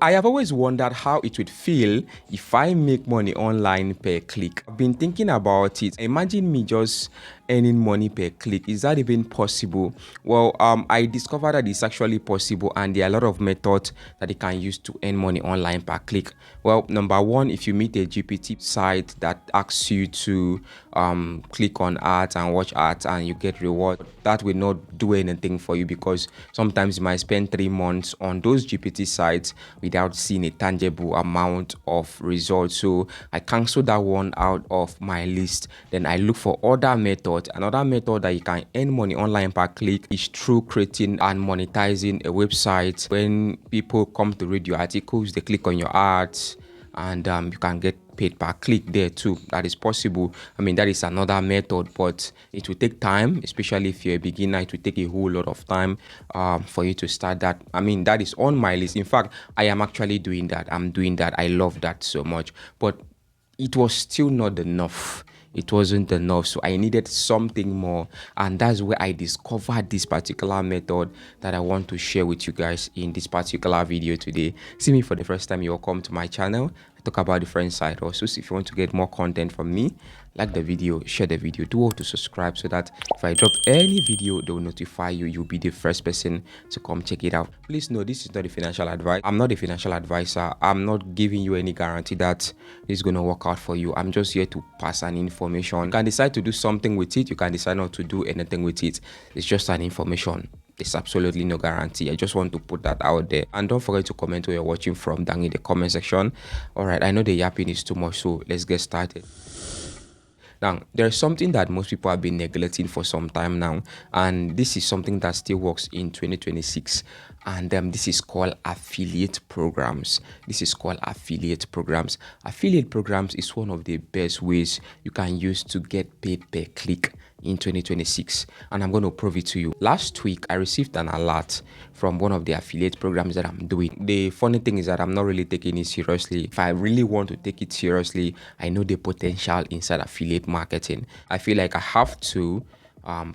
I have always wondered how it would feel if I make money online per click. I've been thinking about it. Imagine me just earning money per click. Is that even possible? Well, I discovered that it's actually possible, and there are a lot of methods that you can use to earn money online per click. Well, number one, if you meet a GPT site that asks you to click on ads and watch ads and you get reward, that will not do anything for you because sometimes you might spend 3 months on those GPT sites without seeing a tangible amount of results. So I cancel that one out of my list. Then I look for other methods. Another method that you can earn money online per click is through creating and monetizing a website. When people come to read your articles, they click on your ads, and you can get paid per click there too. That is possible. I mean, that is another method, but it will take time, especially if you're a beginner. It will take a whole lot of time for you to start that. I mean, that is on my list. In fact, I am actually doing that. I'm doing that. I love that so much, but it was still not enough. It wasn't enough, so I needed something more, and that's where I discovered this particular method that I want to share with you guys in this particular video today. See me for the first time, you're welcome to my channel. I talk about different side also. So if you want to get more content from me, like the video, share the video, do all to subscribe so that if I drop any video, they will notify you. You'll be the first person to come check it out. Please know this is not a financial advice. I'm not a financial advisor. I'm not giving you any guarantee that it's going to work out for you. I'm just here to pass an information. You can decide to do something with it. You can decide not to do anything with it. It's just an information. There's absolutely no guarantee. I just want to put that out there. And don't forget to comment where you're watching from down in the comment section. All right, I know the yapping is too much, so let's get started. Now, there's something that most people have been neglecting for some time now, and this is something that still works in 2026, and this is called affiliate programs. This is called affiliate programs. Affiliate programs is one of the best ways you can use to get paid per click in 2026, and I'm going to prove it to you. Last week I received an alert from one of the affiliate programs that I'm doing. The funny thing is that I'm not really taking it seriously. If I really want to take it seriously, I know the potential inside affiliate marketing. I feel like I have to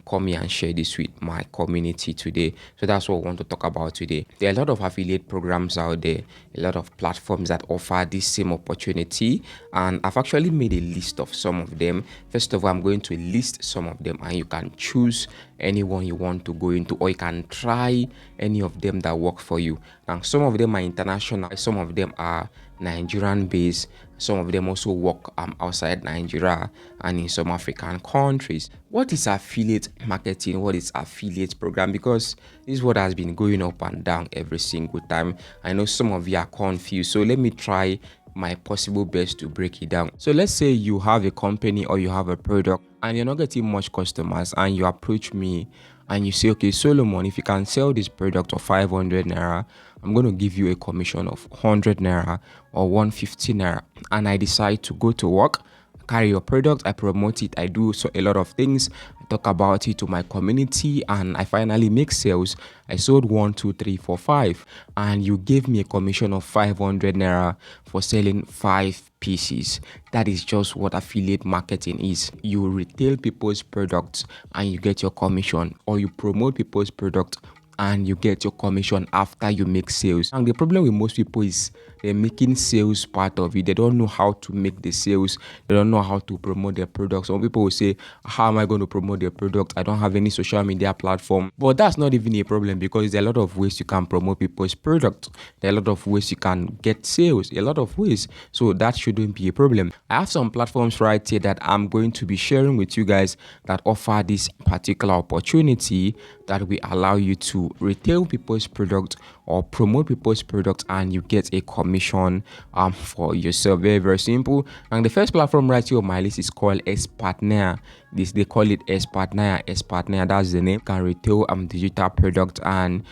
come here and share this with my community today. So that's what we want to talk about today. There are a lot of affiliate programs out there, a lot of platforms that offer this same opportunity, and I've actually made a list of some of them. First of all, I'm going to list some of them, and you can choose anyone you want to go into, or you can try any of them that work for you. And some of them are international, some of them are Nigerian based, some of them also work outside Nigeria and in some African countries. What is affiliate marketing? What is affiliate program? Because this is what has been going up and down every single time. I know some of you are confused, so let me try my possible best to break it down. So let's say you have a company or you have a product and you're not getting much customers, and you approach me and you say, okay, Solomon, if you can sell this product of 500 naira, I'm going to give you a commission of 100 naira or 150 naira. And I decide to go to work, carry your product, I promote it, I do so a lot of things, I talk about it to my community, and I finally make sales. I sold 1, 2, 3, 4, 5, and you gave me a commission of 500 naira for selling 5 pieces. That is just what affiliate marketing is. You retail people's products and you get your commission, or you promote people's product and you get your commission after you make sales. And the problem with most people is they're making sales part of it. They don't know how to make the sales. They don't know how to promote their products. Some people will say, how am I going to promote their product? I don't have any social media platform. But that's not even a problem, because there are a lot of ways you can promote people's products. There are a lot of ways you can get sales, a lot of ways. So that shouldn't be a problem. I have some platforms right here that I'm going to be sharing with you guys that offer this particular opportunity that will allow you to retail people's product or promote people's product, and you get a commission for yourself. Very, very simple. And the first platform right here on my list is called S-Partner. They call it S-Partner. S-Partner, that's the name. You can retail digital product and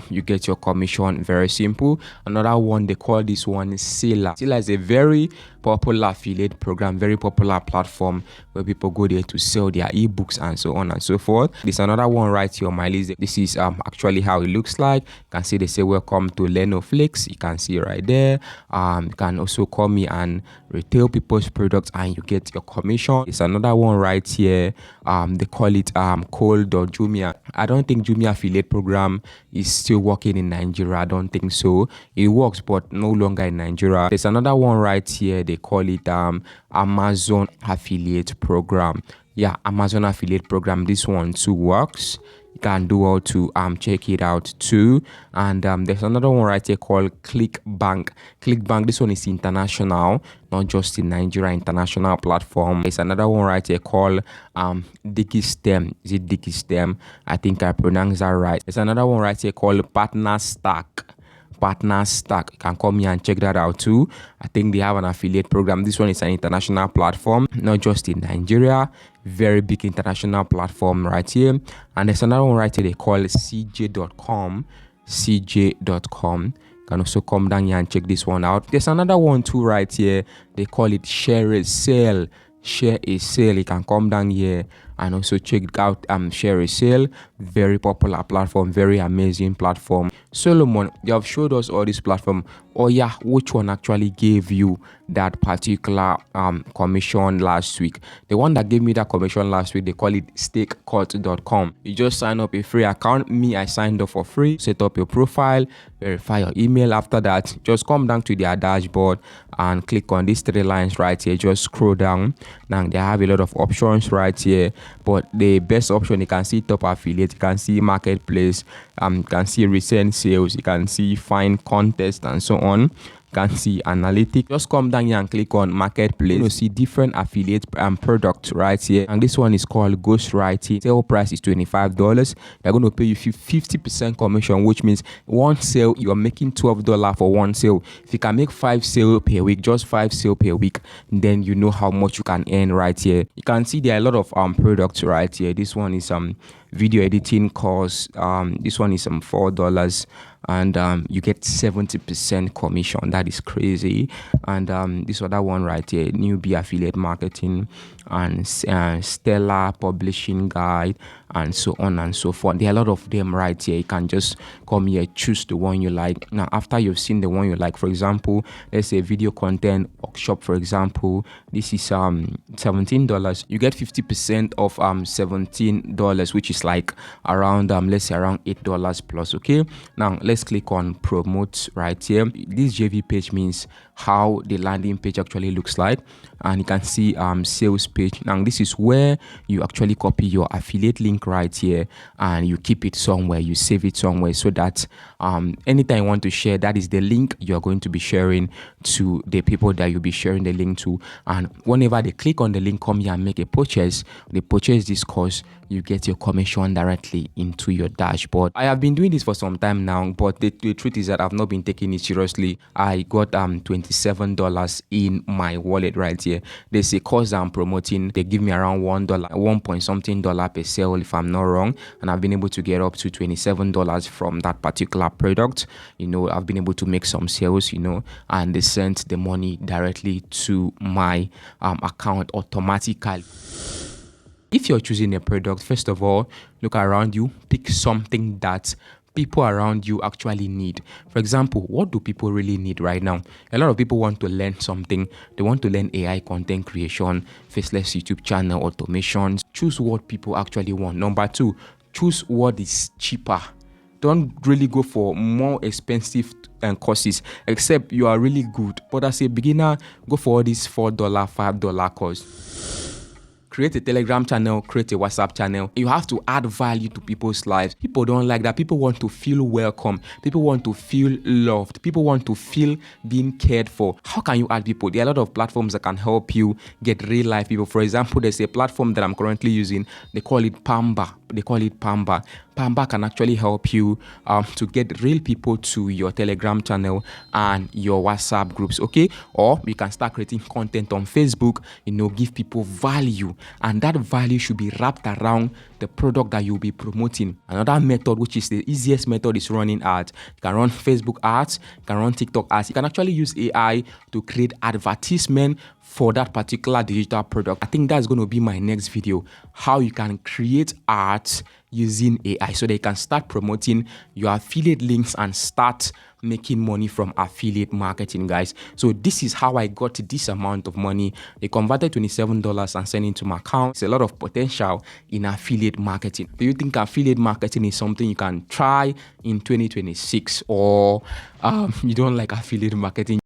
you get your commission. Very simple. Another one, they call this one Selim. Selim is a very popular affiliate program, very popular platform where people go there to sell their ebooks and so on and so forth. There's another one right here on my list. This is actually how it looks like. You can see they say welcome to Lenoflix. You can see right there. You can also call me and retail people's products and you get your commission. It's another one right here. They call it Cole.Jumia. I don't think Jumia affiliate program is still working in Nigeria. I don't think so. It works, but no longer in Nigeria. There's another one right here. They call it Amazon affiliate program. Yeah, Amazon affiliate program. This one too works. You can do all to check it out too. And there's another one right here called ClickBank. ClickBank, this one is international, not just in Nigeria, international platform. There's another one right here called Digistem. Is it Digistem? I think I pronounced that right. There's another one right here called Partner Stack. You can come here and check that out too. I think they have an affiliate program. This one is an international platform, not just in Nigeria. Very big international platform right here. And there's another one right here they call CJ.com. You can also come down here and check this one out. There's another one too right here. They call it Share a Sale. You can come down here and also check out Share a Sale. Very popular platform, very amazing platform. Solomon, you have showed us all this platform. Oh yeah, which one actually gave you that particular commission last week? The one that gave me that commission last week, they call it stakecut.com. You just sign up a free account. Me, I signed up for free. Set up your profile, verify your email. After that, just come down to their dashboard and click on these three lines right here. Just scroll down. Now they have a lot of options right here, but the best option, you can see top affiliate, you can see marketplace, you can see recent sales, you can see find contest and so on. You can see analytics. Just come down here and click on marketplace. You see different affiliate products right here, and this one is called ghostwriting. Sale price is $25. They're going to pay you 50% commission, which means one sale you're making $12 for one sale. If you can make 5 sales per week, just 5 sales per week, then you know how much you can earn right here. You can see there are a lot of products right here. This one is video editing course. This one is $4, and you get 70% commission. That is crazy. And this other one right here, newbie affiliate marketing and stellar publishing guide and so on and so forth. There are a lot of them right here. You can just come here, choose the one you like. Now after you've seen the one you like, for example, let's say video content workshop, for example, this is $17. You get 50% of $17, which is like around let's say around $8 plus. Okay, now let's click on promote right here. This JV page means how the landing page actually looks like, and you can see sales page. Now this is where you actually copy your affiliate link right here and you keep it somewhere, you save it somewhere, so that anytime you want to share, that is the link you're going to be sharing to the people that you'll be sharing the link to. And whenever they click on the link, come here and make a purchase, they purchase this course, you get your commission directly into your dashboard. I have been doing this for some time now, but the truth is that I've not been taking it seriously. I got $27 in my wallet right here. There's a course I'm promoting. They give me around $1, 1 point something dollar per sale if I'm not wrong, and I've been able to get up to $27 from that particular product. You know, I've been able to make some sales, you know, and they sent the money directly to my account automatically. If you're choosing a product, first of all, look around you, pick something that people around you actually need. For example, what do people really need right now? A lot of people want to learn something. They want to learn AI content creation, faceless YouTube channel automations. Choose what people actually want. Number 2, choose what is cheaper. Don't really go for more expensive courses, except you are really good. But as a beginner, go for all these $4, $5 course. Create a Telegram channel, create a WhatsApp channel. You have to add value to people's lives. People don't like that. People want to feel welcome. People want to feel loved. People want to feel being cared for. How can you add people? There are a lot of platforms that can help you get real life people. For example, there's a platform that I'm currently using. They call it Pamba. Pamba can actually help you to get real people to your Telegram channel and your WhatsApp groups, okay? Or you can start creating content on Facebook, you know, give people value, and that value should be wrapped around the product that you'll be promoting. Another method, which is the easiest method, is running ads. You can run Facebook ads, you can run TikTok ads. You can actually use AI to create advertisement for that particular digital product. I think that's going to be my next video, how you can create ads using AI so they can start promoting your affiliate links and start making money from affiliate marketing, guys. So this is how I got this amount of money. They converted $27 and sent it to my account. It's a lot of potential in affiliate marketing. Do you think affiliate marketing is something you can try in 2026, or you don't like affiliate marketing?